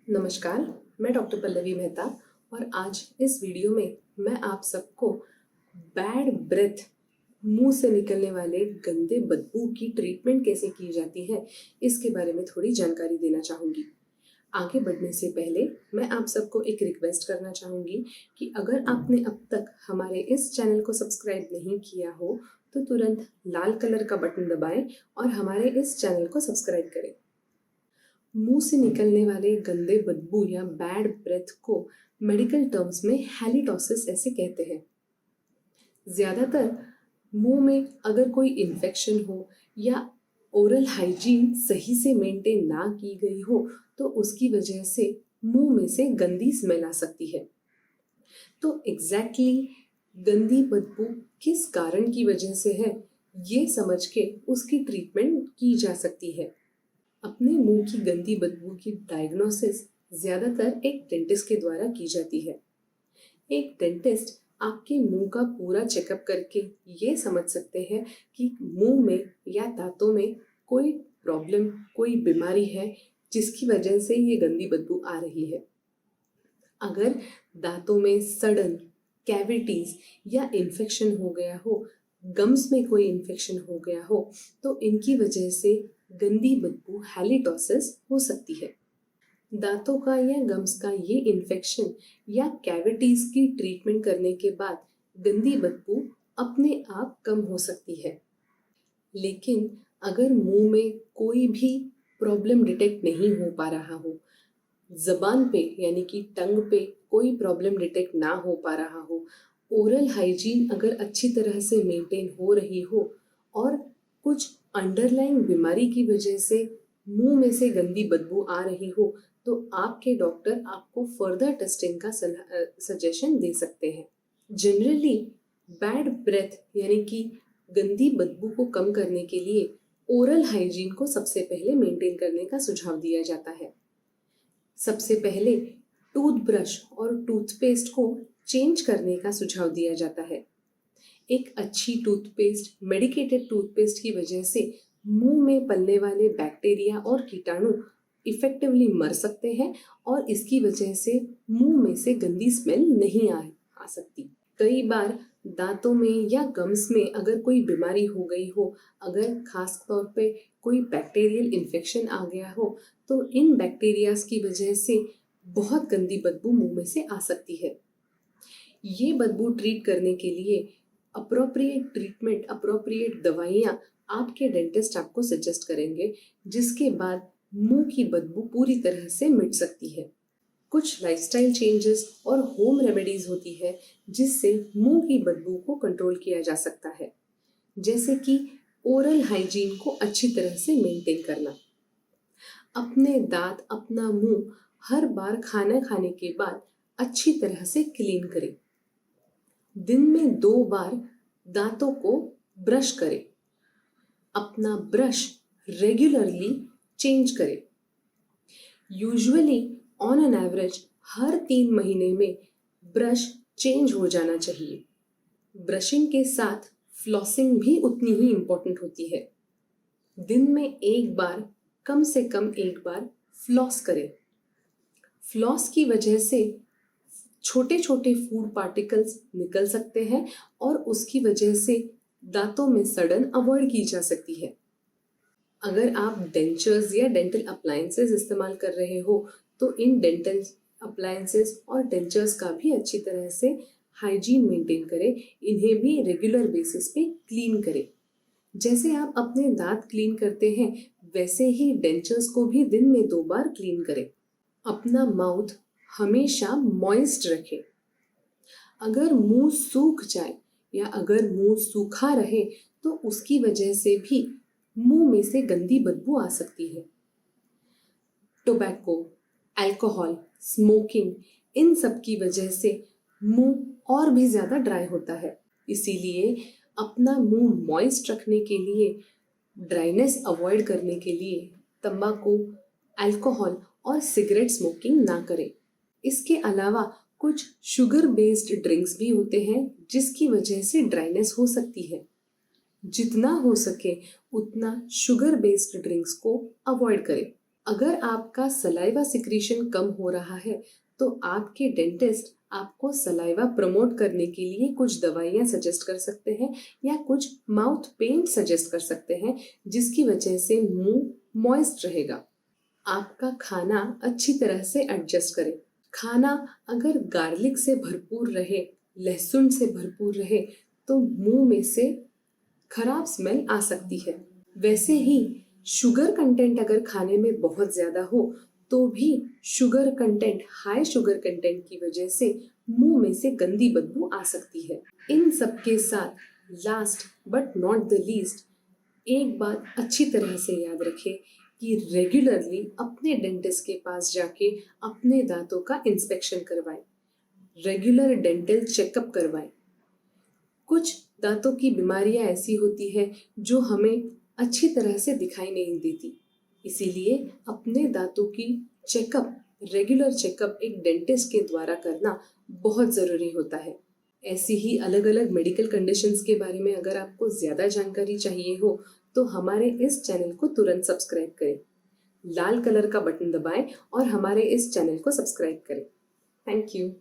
नमस्कार, मैं डॉक्टर पल्लवी मेहता और आज इस वीडियो में मैं आप सबको बैड ब्रेथ, मुंह से निकलने वाले गंदे बदबू की ट्रीटमेंट कैसे की जाती है, इसके बारे में थोड़ी जानकारी देना चाहूँगी। आगे बढ़ने से पहले मैं आप सबको एक रिक्वेस्ट करना चाहूँगी कि अगर आपने अब तक हमारे इस चैनल को सब्सक्राइब नहीं किया हो, तो तुरंत लाल कलर का बटन दबाएं और हमारे इस चैनल को सब्सक्राइब करें। मुंह से निकलने वाले गंदे बदबू या बैड ब्रेथ को मेडिकल टर्म्स में हैलिटोसिस ऐसे कहते हैं। ज़्यादातर मुंह में अगर कोई इन्फेक्शन हो या ओरल हाइजीन सही से मेंटेन ना की गई हो तो उसकी वजह से मुंह में से गंदी स्मेल आ सकती है। तो एग्जैक्टली गंदी बदबू किस कारण की वजह से है, ये समझ के उसकी ट्रीटमेंट की जा सकती है। अपने मुंह की गंदी बदबू की डायग्नोसिस ज़्यादातर एक डेंटिस्ट के द्वारा की जाती है। एक डेंटिस्ट आपके मुंह का पूरा चेकअप करके ये समझ सकते हैं कि मुंह में या दांतों में कोई प्रॉब्लम, कोई बीमारी है जिसकी वजह से ये गंदी बदबू आ रही है। अगर दांतों में सड़न, कैविटीज या इन्फेक्शन हो गया हो, गम्स में कोई इन्फेक्शन हो गया हो, तो इनकी वजह से गंदी बदबू हैलिटोसिस हो सकती है। दांतों का या गम्स का ये इन्फेक्शन या कैविटीज की ट्रीटमेंट करने के बाद गंदी बदबू अपने आप कम हो सकती है। लेकिन अगर मुंह में कोई भी प्रॉब्लम डिटेक्ट नहीं हो पा रहा हो, जबान पे यानी कि टंग पे कोई प्रॉब्लम डिटेक्ट ना हो पा रहा हो, ओरल हाइजीन अगर अच्छी तरह से मेंटेन हो रही हो और कुछ अंडरलाइंग बीमारी की वजह से मुंह में से गंदी बदबू आ रही हो, तो आपके डॉक्टर आपको फर्दर टेस्टिंग का सजेशन दे सकते हैं। जनरली बैड ब्रेथ यानी कि गंदी बदबू को कम करने के लिए ओरल हाइजीन को सबसे पहले मेंटेन करने का सुझाव दिया जाता है। सबसे पहले टूथब्रश और टूथपेस्ट को चेंज करने का सुझाव दिया जाता है। एक अच्छी टूथपेस्ट, मेडिकेटेड टूथपेस्ट की वजह से मुंह में पलने वाले बैक्टीरिया और कीटाणु इफेक्टिवली मर सकते हैं और इसकी वजह से मुंह में से गंदी स्मेल नहीं आ सकती। कई बार दांतों में या गम्स में अगर कोई बीमारी हो गई हो, अगर खास तौर पे कोई बैक्टीरियल इन्फेक्शन आ गया हो, तो इन बैक्टीरियाज की वजह से बहुत गंदी बदबू मुंह में से आ सकती है। ये बदबू ट्रीट करने के लिए अप्रोप्रिएट ट्रीटमेंट, अप्रोप्रिएट दवाइयाँ आपके डेंटिस्ट आपको सजेस्ट करेंगे, जिसके बाद मुंह की बदबू पूरी तरह से मिट सकती है। कुछ लाइफस्टाइल चेंजेस और होम रेमेडीज होती है जिससे मुंह की बदबू को कंट्रोल किया जा सकता है, जैसे कि ओरल हाइजीन को अच्छी तरह से मेंटेन करना। अपने दांत, अपना मुंह हर बार खाना खाने के बाद अच्छी तरह से क्लीन करें। दिन में 2 बार दांतों को ब्रश करें। अपना ब्रश रेगुलरली चेंज करें। यूजुअली ऑन एन एवरेज हर 3 महीने में ब्रश चेंज हो जाना चाहिए। ब्रशिंग के साथ फ्लॉसिंग भी उतनी ही इम्पोर्टेंट होती है। दिन में 1 बार, कम से कम 1 बार फ्लॉस करें। फ्लॉस की वजह से छोटे छोटे फूड पार्टिकल्स निकल सकते हैं और उसकी वजह से दांतों में सड़न अवॉइड की जा सकती है। अगर आप डेंचर्स या डेंटल अप्लायंसेस इस्तेमाल कर रहे हो, तो इन डेंटल अप्लायंसेस और डेंचर्स का भी अच्छी तरह से हाइजीन मेंटेन करें। इन्हें भी रेगुलर बेसिस पे क्लीन करें। जैसे आप अपने दांत क्लीन करते हैं, वैसे ही डेंचर्स को भी दिन में 2 बार क्लीन करें। अपना माउथ हमेशा मॉइस्ट रखें। अगर मुंह सूख जाए या अगर मुंह सूखा रहे, तो उसकी वजह से भी मुंह में से गंदी बदबू आ सकती है। टोबैको, अल्कोहल, स्मोकिंग, इन सब की वजह से मुंह और भी ज़्यादा ड्राई होता है। इसीलिए अपना मुंह मॉइस्ट रखने के लिए, ड्राइनेस अवॉइड करने के लिए तंबाकू, अल्कोहल और सिगरेट स्मोकिंग ना करें। इसके अलावा कुछ शुगर बेस्ड ड्रिंक्स भी होते हैं जिसकी वजह से ड्राइनेस हो सकती है। जितना हो सके उतना शुगर बेस्ड ड्रिंक्स को अवॉइड करें। अगर आपका सलाइवा सिक्रीशन कम हो रहा है तो आपके डेंटिस्ट आपको सलाइवा प्रमोट करने के लिए कुछ दवाइयाँ सजेस्ट कर सकते हैं या कुछ माउथ पेंट सजेस्ट कर सकते हैं, जिसकी वजह से मुंह मॉइस्ट रहेगा। आपका खाना अच्छी तरह से एडजस्ट करें। खाना अगर गार्लिक से भरपूर रहे, लहसुन से भरपूर रहे, तो मुंह में से खराब स्मेल आ सकती है। वैसे ही शुगर कंटेंट अगर खाने में बहुत ज़्यादा हो तो भी sugar content, high sugar content की वजह से मुंह में से गंदी बदबू आ सकती है। इन सब के साथ last but not the least एक बात अच्छी तरह से याद रखें कि रेगुलरली अपने डेंटिस्ट के पास जाके अपने दांतों का इंस्पेक्शन करवाएं, रेगुलर डेंटल चेकअप करवाएं। कुछ दांतों की बीमारियां ऐसी होती है जो हमें अच्छी तरह से दिखाई नहीं देती, इसीलिए अपने दांतों की चेकअप, रेगुलर चेकअप एक डेंटिस्ट के द्वारा करना बहुत ज़रूरी होता है। ऐसी ही अलग अलग मेडिकल कंडीशंस के बारे में अगर आपको ज़्यादा जानकारी चाहिए हो तो हमारे इस चैनल को तुरंत सब्सक्राइब करें। लाल कलर का बटन दबाएं और हमारे इस चैनल को सब्सक्राइब करें। Thank you.